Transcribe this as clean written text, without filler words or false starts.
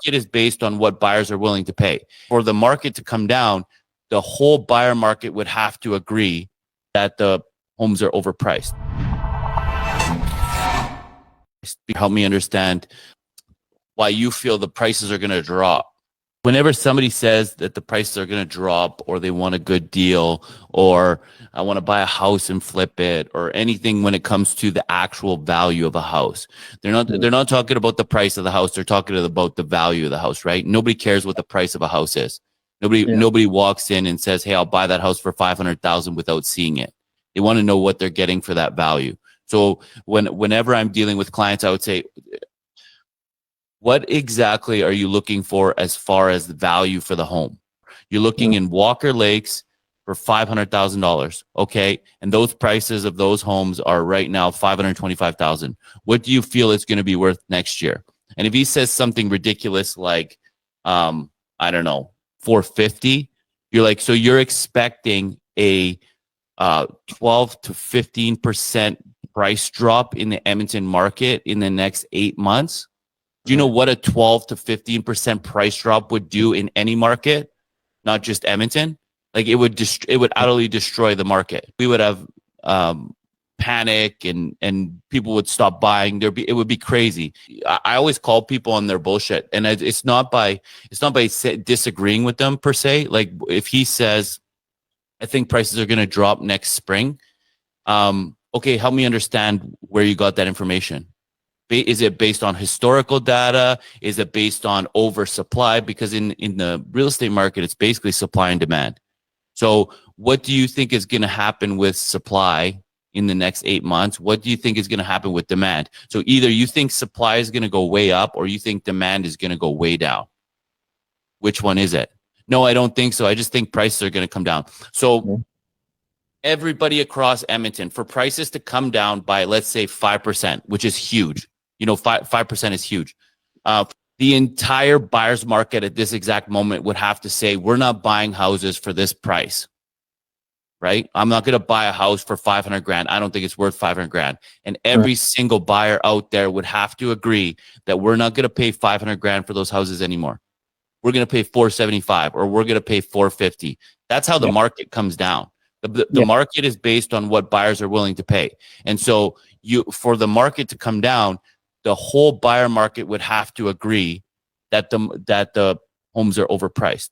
market is based on what buyers are willing to pay. For the market to come down, the whole buyer market would have to agree that the homes are overpriced. Help me understand why you feel the prices are going to drop. Whenever somebody says that the prices are going to drop, or they want a good deal, or I want to buy a house and flip it, or anything when it comes to the actual value of a house, they're not talking about the price of the house. They're talking about the value of the house, right? Nobody cares what the price of a house is. Nobody walks in and says, "Hey, I'll buy that house for $500,000" without seeing it. They want to know what they're getting for that value. So whenever I'm dealing with clients, I would say, what exactly are you looking for as far as the value for the home? You're looking in Walker Lakes for $500,000, okay? And those prices of those homes are right now $525,000. What do you feel it's going to be worth next year? And if he says something ridiculous like, I don't know, 450, you're like, so you're expecting a 12 to 15% price drop in the Edmonton market in the next 8 months? Do you know what a 12 to 15% price drop would do in any market, not just Edmonton? Like it would utterly destroy the market. We would have panic, and people would stop buying. It would be crazy. I always call people on their bullshit, and it's not by disagreeing with them per se. Like if he says, "I think prices are going to drop next spring," okay, help me understand where you got that information. Is it based on historical data? Is it based on oversupply? Because in the real estate market, it's basically supply and demand. So what do you think is going to happen with supply in the next 8 months? What do you think is going to happen with demand? So either you think supply is going to go way up, or you think demand is going to go way down. Which one is it? No, I don't think so. I just think prices are going to come down. So everybody across Edmonton, for prices to come down by, let's say, 5%, which is huge. 5% is huge. The entire buyer's market at this exact moment would have to say, we're not buying houses for this price, right? I'm not going to buy a house for 500 grand. I don't think it's worth 500 grand. And every single buyer out there would have to agree that we're not going to pay 500 grand for those houses anymore. We're going to pay 475, or we're going to pay 450. That's how the market comes down. The market is based on what buyers are willing to pay. And so for the market to come down, the whole buyer market would have to agree that the homes are overpriced.